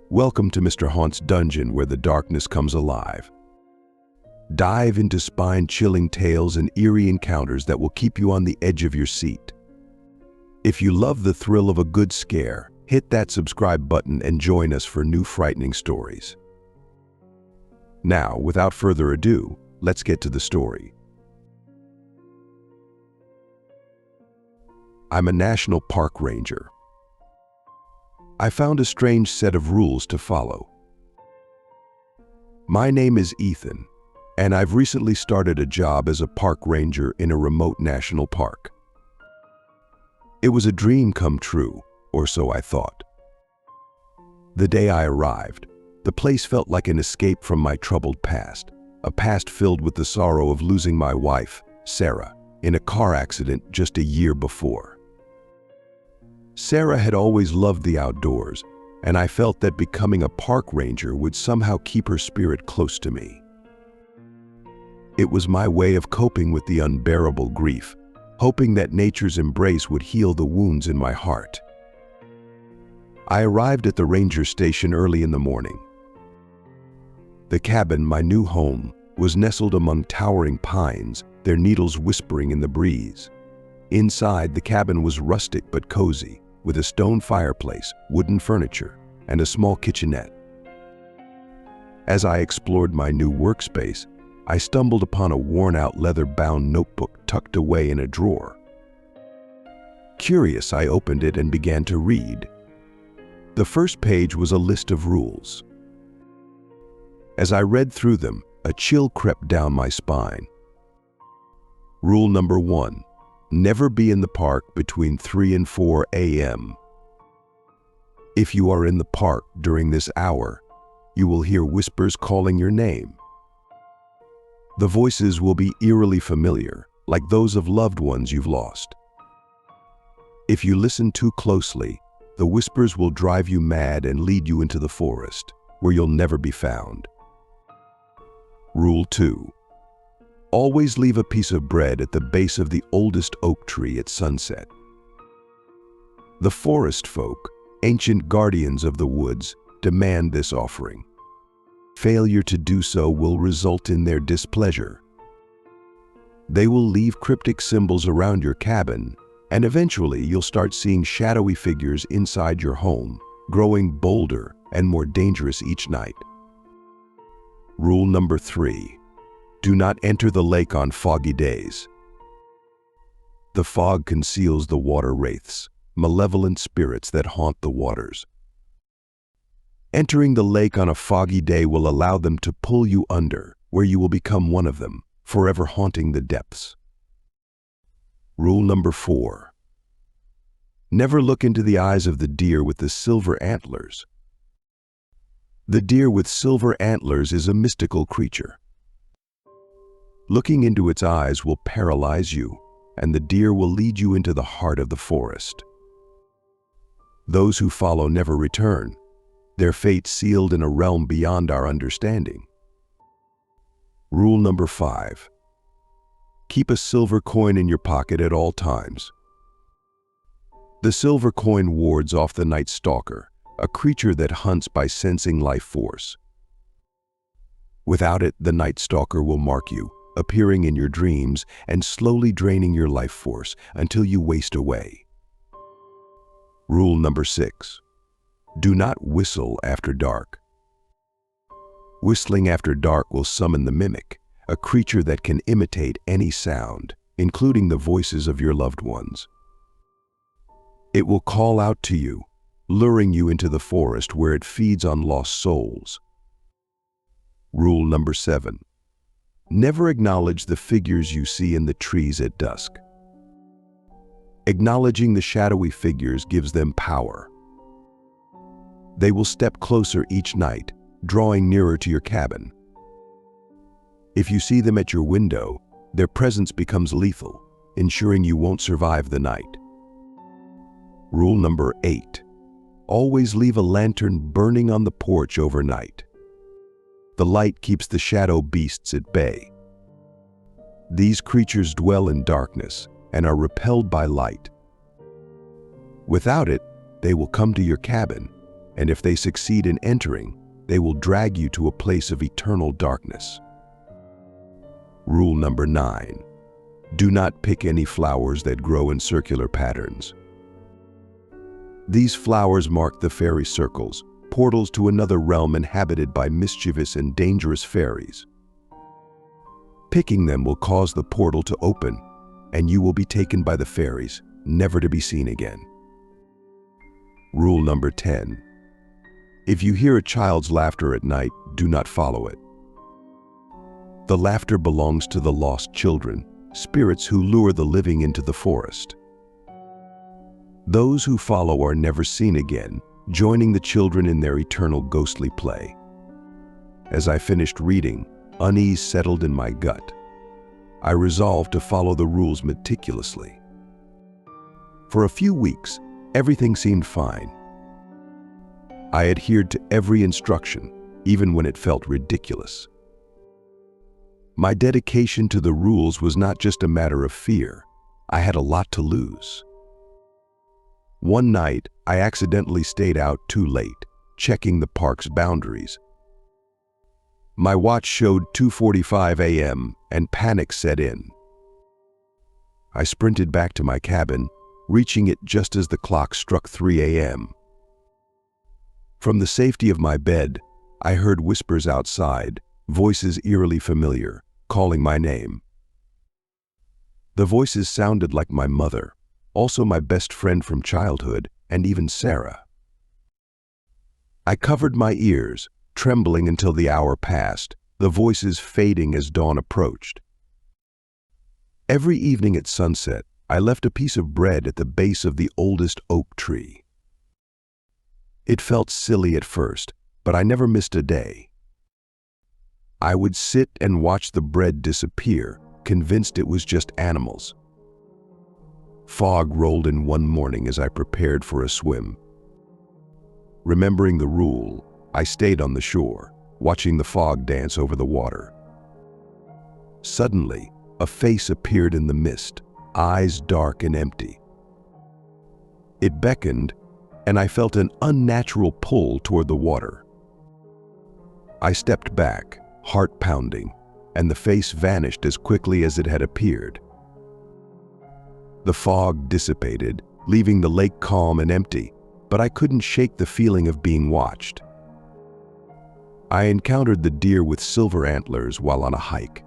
Welcome to Mr. Haunt's dungeon where the darkness comes alive. Dive into spine-chilling tales and eerie encounters that will keep you on the edge of your seat. If you love the thrill of a good scare, hit that subscribe button and join us for new frightening stories. Now, without further ado, let's get to the story. I'm a national park ranger. I found a strange set of rules to follow. My name is Ethan, and I've recently started a job as a park ranger in a remote national park. It was a dream come true, or so I thought. The day I arrived, the place felt like an escape from my troubled past, a past filled with the sorrow of losing my wife, Sarah, in a car accident just a year before. Sarah had always loved the outdoors, and I felt that becoming a park ranger would somehow keep her spirit close to me. It was my way of coping with the unbearable grief, hoping that nature's embrace would heal the wounds in my heart. I arrived at the ranger station early in the morning. The cabin, my new home, was nestled among towering pines, their needles whispering in the breeze. Inside, the cabin was rustic but cozy, with a stone fireplace, wooden furniture, and a small kitchenette. As I explored my new workspace, I stumbled upon a worn-out leather-bound notebook tucked away in a drawer. Curious, I opened it and began to read. The first page was a list of rules. As I read through them, a chill crept down my spine. Rule number 1. Never be in the park between 3 and 4 a.m. If you are in the park during this hour, you will hear whispers calling your name. The voices will be eerily familiar, like those of loved ones you've lost. If you listen too closely, the whispers will drive you mad and lead you into the forest, where you'll never be found. Rule 2. Always leave a piece of bread at the base of the oldest oak tree at sunset. The forest folk, ancient guardians of the woods, demand this offering. Failure to do so will result in their displeasure. They will leave cryptic symbols around your cabin, and eventually you'll start seeing shadowy figures inside your home, growing bolder and more dangerous each night. Rule number 3. Do not enter the lake on foggy days. The fog conceals the water wraiths, malevolent spirits that haunt the waters. Entering the lake on a foggy day will allow them to pull you under, where you will become one of them, forever haunting the depths. Rule number 4. Never look into the eyes of the deer with the silver antlers. The deer with silver antlers is a mystical creature. Looking into its eyes will paralyze you, and the deer will lead you into the heart of the forest. Those who follow never return, their fate sealed in a realm beyond our understanding. Rule number 5. Keep a silver coin in your pocket at all times. The silver coin wards off the Night Stalker, a creature that hunts by sensing life force. Without it, the Night Stalker will mark you, appearing in your dreams and slowly draining your life force until you waste away. Rule number 6. Do not whistle after dark. Whistling after dark will summon the Mimic, a creature that can imitate any sound, including the voices of your loved ones. It will call out to you, luring you into the forest where it feeds on lost souls. Rule number 7. Never acknowledge the figures you see in the trees at dusk. Acknowledging the shadowy figures gives them power. They will step closer each night, drawing nearer to your cabin. If you see them at your window, their presence becomes lethal, ensuring you won't survive the night. Rule number 8. Always leave a lantern burning on the porch overnight. The light keeps the shadow beasts at bay. These creatures dwell in darkness and are repelled by light. Without it, they will come to your cabin, and if they succeed in entering, they will drag you to a place of eternal darkness. Rule number 9. Do not pick any flowers that grow in circular patterns. These flowers mark the fairy circles, portals to another realm inhabited by mischievous and dangerous fairies. Picking them will cause the portal to open, and you will be taken by the fairies, never to be seen again. Rule number 10. If you hear a child's laughter at night, do not follow it. The laughter belongs to the lost children, spirits who lure the living into the forest. Those who follow are never seen again, joining the children in their eternal ghostly play. As I finished reading, unease settled in my gut. I resolved to follow the rules meticulously. For a few weeks, everything seemed fine. I adhered to every instruction, even when it felt ridiculous. My dedication to the rules was not just a matter of fear. I had a lot to lose. One night, I accidentally stayed out too late, checking the park's boundaries. My watch showed 2:45 a.m. and panic set in. I sprinted back to my cabin, reaching it just as the clock struck 3 a.m. From the safety of my bed, I heard whispers outside, voices eerily familiar, calling my name. The voices sounded like my mother, also my best friend from childhood, and even Sarah. I covered my ears, trembling until the hour passed, the voices fading as dawn approached. Every evening at sunset, I left a piece of bread at the base of the oldest oak tree. It felt silly at first, but I never missed a day. I would sit and watch the bread disappear, convinced it was just animals. Fog rolled in one morning as I prepared for a swim. Remembering the rule, I stayed on the shore, watching the fog dance over the water. Suddenly, a face appeared in the mist, eyes dark and empty. It beckoned, and I felt an unnatural pull toward the water. I stepped back, heart pounding, and the face vanished as quickly as it had appeared. The fog dissipated, leaving the lake calm and empty, but I couldn't shake the feeling of being watched. I encountered the deer with silver antlers while on a hike.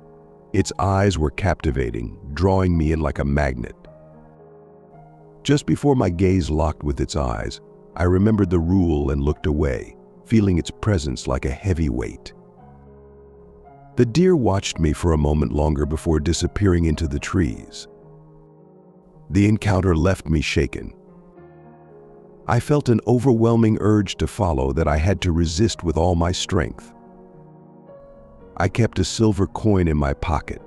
Its eyes were captivating, drawing me in like a magnet. Just before my gaze locked with its eyes, I remembered the rule and looked away, feeling its presence like a heavy weight. The deer watched me for a moment longer before disappearing into the trees. The encounter left me shaken. I felt an overwhelming urge to follow that I had to resist with all my strength. I kept a silver coin in my pocket,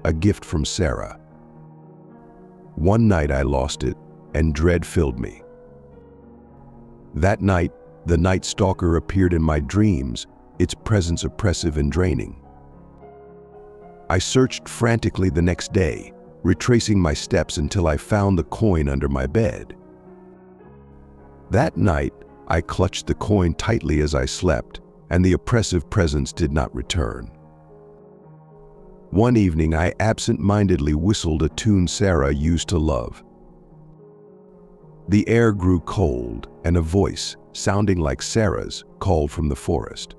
a gift from Sarah. One night I lost it, and dread filled me. That night, the night stalker appeared in my dreams, its presence oppressive and draining. I searched frantically the next day, retracing my steps until I found the coin under my bed. That night, I clutched the coin tightly as I slept, and the oppressive presence did not return. One evening, I absent-mindedly whistled a tune Sarah used to love. The air grew cold, and a voice, sounding like Sarah's, called from the forest.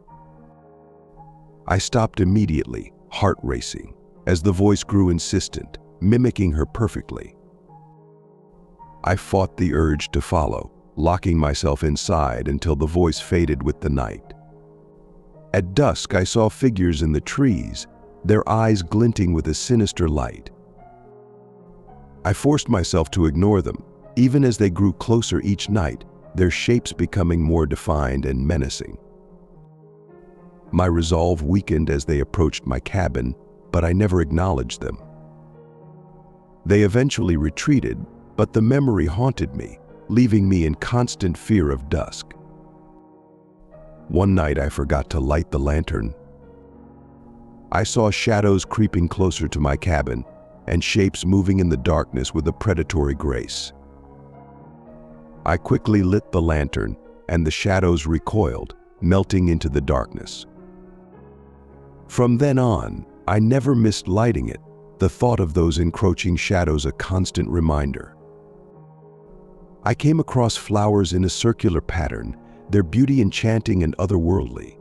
I stopped immediately, heart racing, as the voice grew insistent, mimicking her perfectly. I fought the urge to follow, locking myself inside until the voice faded with the night. At dusk, I saw figures in the trees, their eyes glinting with a sinister light. I forced myself to ignore them, even as they grew closer each night, their shapes becoming more defined and menacing. My resolve weakened as they approached my cabin, but I never acknowledged them. They eventually retreated, but the memory haunted me, leaving me in constant fear of dusk. One night I forgot to light the lantern. I saw shadows creeping closer to my cabin and shapes moving in the darkness with a predatory grace. I quickly lit the lantern and the shadows recoiled, melting into the darkness. From then on, I never missed lighting it, the thought of those encroaching shadows a constant reminder. I came across flowers in a circular pattern, their beauty enchanting and otherworldly.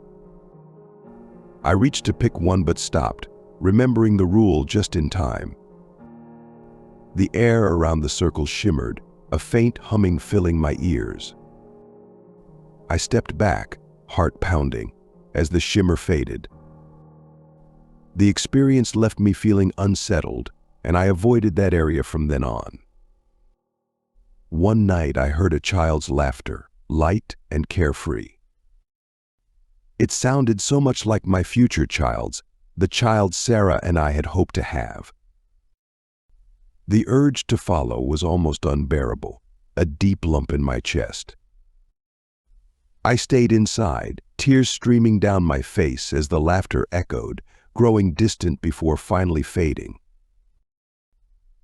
I reached to pick one but stopped, remembering the rule just in time. The air around the circle shimmered, a faint humming filling my ears. I stepped back, heart pounding, as the shimmer faded. The experience left me feeling unsettled, and I avoided that area from then on. One night I heard a child's laughter, light and carefree. It sounded so much like my future child's, the child Sarah and I had hoped to have. The urge to follow was almost unbearable, a deep lump in my chest. I stayed inside, tears streaming down my face as the laughter echoed, growing distant before finally fading.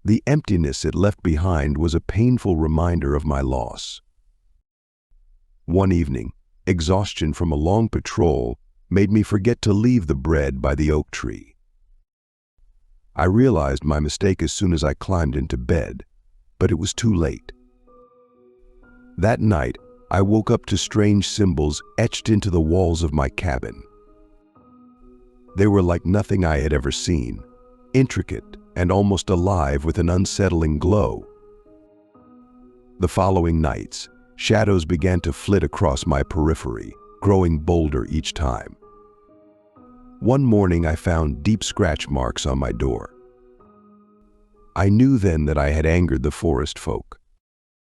The emptiness it left behind was a painful reminder of my loss. One evening, exhaustion from a long patrol made me forget to leave the bread by the oak tree. I realized my mistake as soon as I climbed into bed, but it was too late. That night, I woke up to strange symbols etched into the walls of my cabin. They were like nothing I had ever seen, intricate and almost alive with an unsettling glow. The following nights, shadows began to flit across my periphery, growing bolder each time. One morning I found deep scratch marks on my door. I knew then that I had angered the forest folk.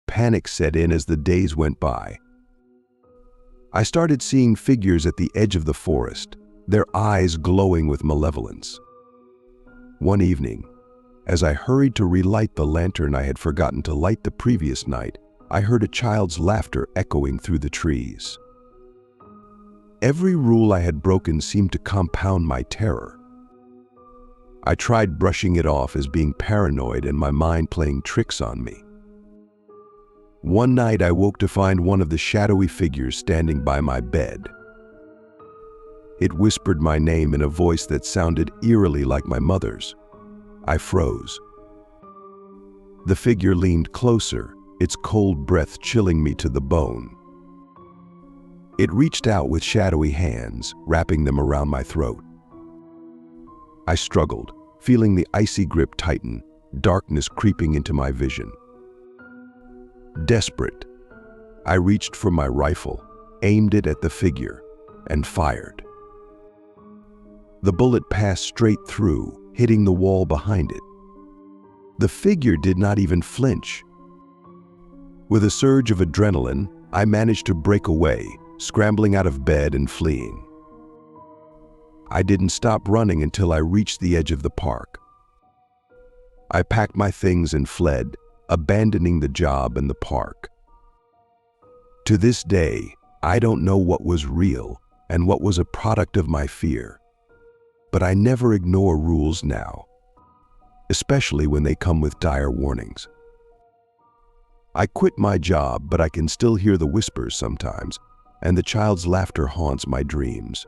Panic set in as the days went by. I started seeing figures at the edge of the forest, their eyes glowing with malevolence. One evening, as I hurried to relight the lantern I had forgotten to light the previous night, I heard a child's laughter echoing through the trees. Every rule I had broken seemed to compound my terror. I tried brushing it off as being paranoid and my mind playing tricks on me. One night I woke to find one of the shadowy figures standing by my bed. It whispered my name in a voice that sounded eerily like my mother's. I froze. The figure leaned closer, its cold breath chilling me to the bone. It reached out with shadowy hands, wrapping them around my throat. I struggled, feeling the icy grip tighten, darkness creeping into my vision. Desperate, I reached for my rifle, aimed it at the figure, and fired. The bullet passed straight through, hitting the wall behind it. The figure did not even flinch. With a surge of adrenaline, I managed to break away, scrambling out of bed and fleeing. I didn't stop running until I reached the edge of the park. I packed my things and fled, abandoning the job and the park. To this day, I don't know what was real and what was a product of my fear. But I never ignore rules now, especially when they come with dire warnings. I quit my job, but I can still hear the whispers sometimes, and the child's laughter haunts my dreams.